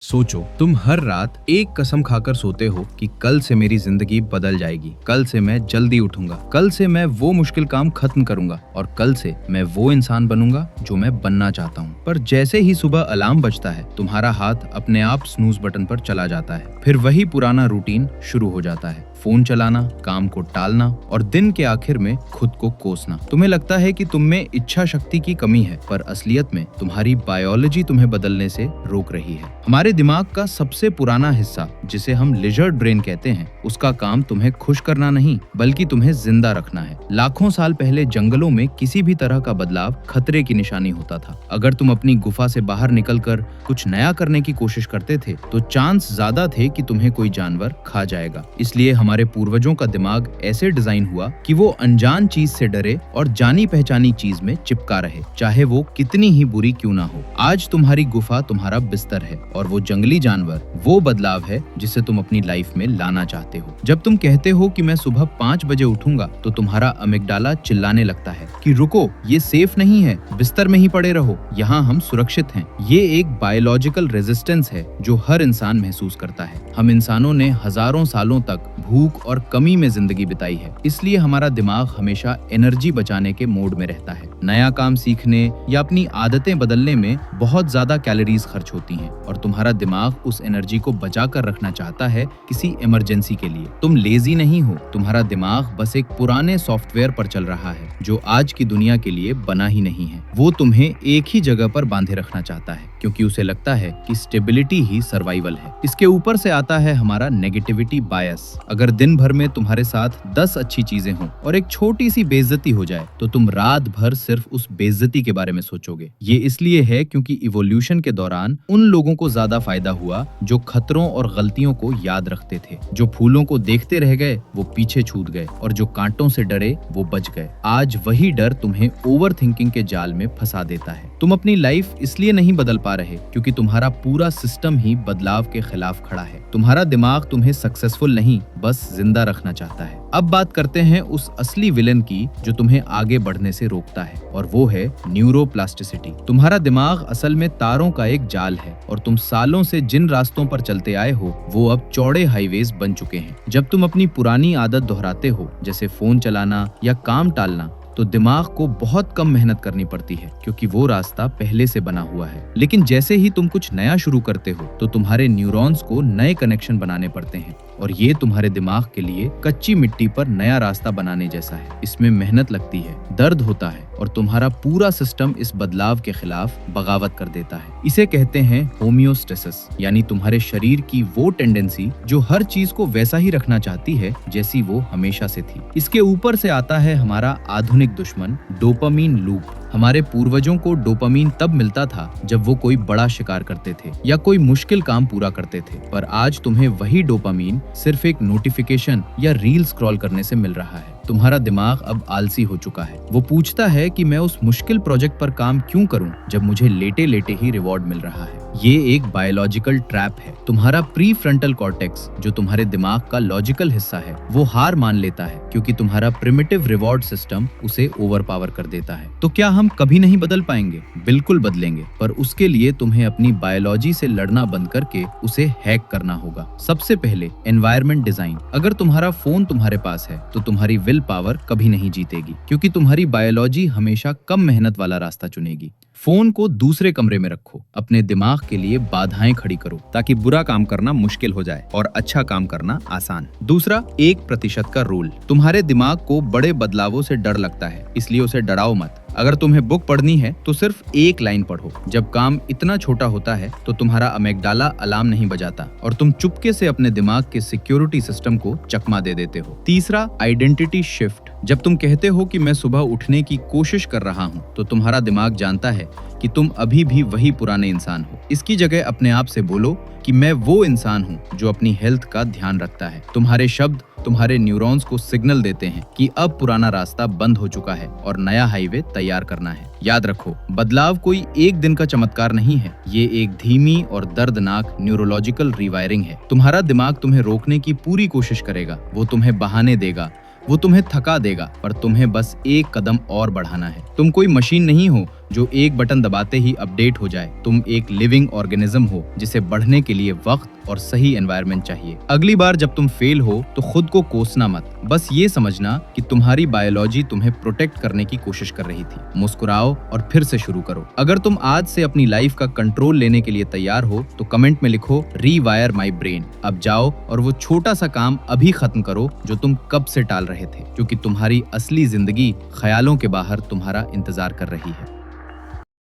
सोचो, तुम हर रात एक कसम खाकर सोते हो कि कल से मेरी जिंदगी बदल जाएगी, कल से मैं जल्दी उठूंगा, कल से मैं वो मुश्किल काम खत्म करूंगा और कल से मैं वो इंसान बनूंगा जो मैं बनना चाहता हूँ। पर जैसे ही सुबह अलार्म बजता है, तुम्हारा हाथ अपने आप स्नूज बटन पर चला जाता है। फिर वही पुराना रूटीन शुरू हो जाता है, फोन चलाना, काम को टालना और दिन के आखिर में खुद को कोसना। तुम्हें लगता है कि तुम में इच्छा शक्ति की कमी है, पर असलियत में तुम्हारी बायोलॉजी तुम्हें बदलने से रोक रही है। हमारे दिमाग का सबसे पुराना हिस्सा, जिसे हम लिजर्ड ब्रेन कहते हैं, उसका काम तुम्हें खुश करना नहीं बल्कि तुम्हें जिंदा रखना है। लाखों साल पहले जंगलों में किसी भी तरह का बदलाव खतरे की निशानी होता था। अगर तुम अपनी गुफा से बाहर निकलकर कुछ नया करने की कोशिश करते थे तो चांस ज्यादा थे कि तुम्हें कोई जानवर खा जाएगा। इसलिए हमारे पूर्वजों का दिमाग ऐसे डिजाइन हुआ कि वो अनजान चीज से डरे और जानी पहचानी चीज में चिपका रहे, चाहे वो कितनी ही बुरी क्यों ना हो। आज तुम्हारी गुफा तुम्हारा बिस्तर है और वो जंगली जानवर वो बदलाव है जिसे तुम अपनी लाइफ में लाना चाहते हो। जब तुम कहते हो कि मैं सुबह 5 बजे उठूंगा तो तुम्हारा अमिगडाला चिल्लाने लगता है कि रुको, ये सेफ नहीं है, बिस्तर में ही पड़े रहो, यहाँ हम सुरक्षित हैं। ये एक बायोलॉजिकल रेजिस्टेंस है जो हर इंसान महसूस करता है। हम इंसानों ने हजारों सालों तक भूख और कमी में जिंदगी बिताई है, इसलिए हमारा दिमाग हमेशा एनर्जी बचाने के मोड में रहता है। नया काम सीखने या अपनी आदतें बदलने में बहुत ज्यादा कैलोरीज खर्च होती हैं और तुम्हारा दिमाग उस एनर्जी को बचा कर रखना चाहता है किसी इमरजेंसी के लिए। तुम लेजी नहीं हो, तुम्हारा दिमाग बस एक पुराने सॉफ्टवेयर पर चल रहा है जो आज की दुनिया के लिए बना ही नहीं है। वो तुम्हें एक ही जगह पर बांधे रखना चाहता है क्योंकि उसे लगता है कि स्टेबिलिटी ही सर्वाइवल है। इसके ऊपर से आता है हमारा नेगेटिविटी बायस। अगर दिन भर में तुम्हारे साथ 10 अच्छी चीजें हों और एक छोटी सी बेइज्जती हो जाए तो तुम रात भर सिर्फ उस बेइज्जती के बारे में सोचोगे। ये इसलिए है क्योंकि इवोल्यूशन के दौरान उन लोगों को ज्यादा फायदा हुआ जो खतरों और गलतियों को याद रखते थे। जो फूलों को देखते रह गए वो पीछे छूट गए और जो कांटों से डरे वो बच गए। आज वही डर तुम्हें ओवर थिंकिंग के जाल में फंसा देता है। तुम अपनी लाइफ इसलिए नहीं बदल पा रहे क्योंकि तुम्हारा पूरा सिस्टम ही बदलाव के खिलाफ खड़ा है। तुम्हारा दिमाग तुम्हें सक्सेसफुल नहीं, बस जिंदा रखना चाहता है। अब बात करते हैं उस असली विलन की जो तुम्हें आगे बढ़ने से रोकता है, और वो है न्यूरोप्लास्टिसिटी। तुम्हारा दिमाग असल में तारों का एक जाल है और तुम सालों से जिन रास्तों पर चलते आए हो वो अब चौड़े हाईवेज बन चुके हैं। जब तुम अपनी पुरानी आदत दोहराते हो, जैसे फोन चलाना या काम टालना, तो दिमाग को बहुत कम मेहनत करनी पड़ती है क्योंकि वो रास्ता पहले से बना हुआ है। लेकिन जैसे ही तुम कुछ नया शुरू करते हो तो तुम्हारे न्यूरॉन्स को नए कनेक्शन बनाने पड़ते हैं और ये तुम्हारे दिमाग के लिए कच्ची मिट्टी पर नया रास्ता बनाने जैसा है। इसमें मेहनत लगती है, दर्द होता है और तुम्हारा पूरा सिस्टम इस बदलाव के खिलाफ बगावत कर देता है। इसे कहते हैं होमियोस्टेसिस, यानी तुम्हारे शरीर की वो टेंडेंसी जो हर चीज को वैसा ही रखना चाहती है जैसी वो हमेशा से थी। इसके ऊपर से आता है हमारा आधुनिक दुश्मन, डोपामीन लूप। हमारे पूर्वजों को डोपामीन तब मिलता था जब वो कोई बड़ा शिकार करते थे या कोई मुश्किल काम पूरा करते थे, पर आज तुम्हें वही डोपामीन सिर्फ एक नोटिफिकेशन या रील स्क्रॉल करने से मिल रहा है। तुम्हारा दिमाग अब आलसी हो चुका है। वो पूछता है कि मैं उस मुश्किल प्रोजेक्ट पर काम क्यों करूं जब मुझे लेटे लेटे ही रिवॉर्ड मिल रहा है। ये एक बायोलॉजिकल ट्रैप है। तुम्हारा प्री फ्रंटल कॉर्टेक्स, जो तुम्हारे दिमाग का लॉजिकल हिस्सा है, वो हार मान लेता है क्योंकि तुम्हारा प्रिमिटिव रिवॉर्ड सिस्टम उसे ओवरपावर कर देता है। तो क्या हम कभी नहीं बदल पाएंगे? बिल्कुल बदलेंगे, पर उसके लिए तुम्हें अपनी बायोलॉजी से लड़ना बंद करके उसे हैक करना होगा। सबसे पहले एनवायरनमेंट डिजाइन। अगर तुम्हारा फोन तुम्हारे पास है तो तुम्हारी विल पावर कभी नहीं जीतेगी क्योंकि तुम्हारी बायोलॉजी हमेशा कम मेहनत वाला रास्ता चुनेगी। फोन को दूसरे कमरे में रखो, अपने दिमाग के लिए बाधाएं खड़ी करो ताकि बुरा काम करना मुश्किल हो जाए और अच्छा काम करना आसान। दूसरा, 1% का रूल। तुम्हारे दिमाग को बड़े बदलावों से डर लगता है, इसलिए उसे डराओ मत। अगर तुम्हें बुक पढ़नी है तो सिर्फ एक लाइन पढ़ो। जब काम इतना छोटा होता है तो तुम्हारा अमिगडाला अलार्म नहीं बजाता और तुम चुपके से अपने दिमाग के सिक्योरिटी सिस्टम को चकमा दे देते हो। तीसरा, आइडेंटिटी शिफ्ट। जब तुम कहते हो कि मैं सुबह उठने की कोशिश कर रहा हूँ तो तुम्हारा दिमाग जानता है कि तुम अभी भी वही पुराने इंसान हो। इसकी जगह अपने आप से बोलो कि मैं वो इंसान हूँ जो अपनी हेल्थ का ध्यान रखता है। तुम्हारे शब्द तुम्हारे न्यूरॉन्स को सिग्नल देते हैं कि अब पुराना रास्ता बंद हो चुका है और नया हाईवे तैयार करना है। याद रखो, बदलाव कोई एक दिन का चमत्कार नहीं है, ये एक धीमी और दर्दनाक न्यूरोलॉजिकल रिवायरिंग है। तुम्हारा दिमाग तुम्हें रोकने की पूरी कोशिश करेगा, वो तुम्हें बहाने देगा, वो तुम्हें थका देगा, पर तुम्हें बस एक कदम और बढ़ाना है। तुम कोई मशीन नहीं हो जो एक बटन दबाते ही अपडेट हो जाए। तुम एक लिविंग ऑर्गेनिज्म हो जिसे बढ़ने के लिए वक्त और सही एनवायरनमेंट चाहिए। अगली बार जब तुम फेल हो तो खुद को कोसना मत, बस ये समझना कि तुम्हारी बायोलॉजी तुम्हें प्रोटेक्ट करने की कोशिश कर रही थी। मुस्कुराओ और फिर से शुरू करो। अगर तुम आज से अपनी लाइफ का कंट्रोल लेने के लिए तैयार हो तो कमेंट में लिखो रीवायर माई ब्रेन। अब जाओ और वो छोटा सा काम अभी खत्म करो जो तुम कब से टाल रहे थे, क्योंकि तुम्हारी असली जिंदगी ख्यालों के बाहर तुम्हारा इंतजार कर रही है।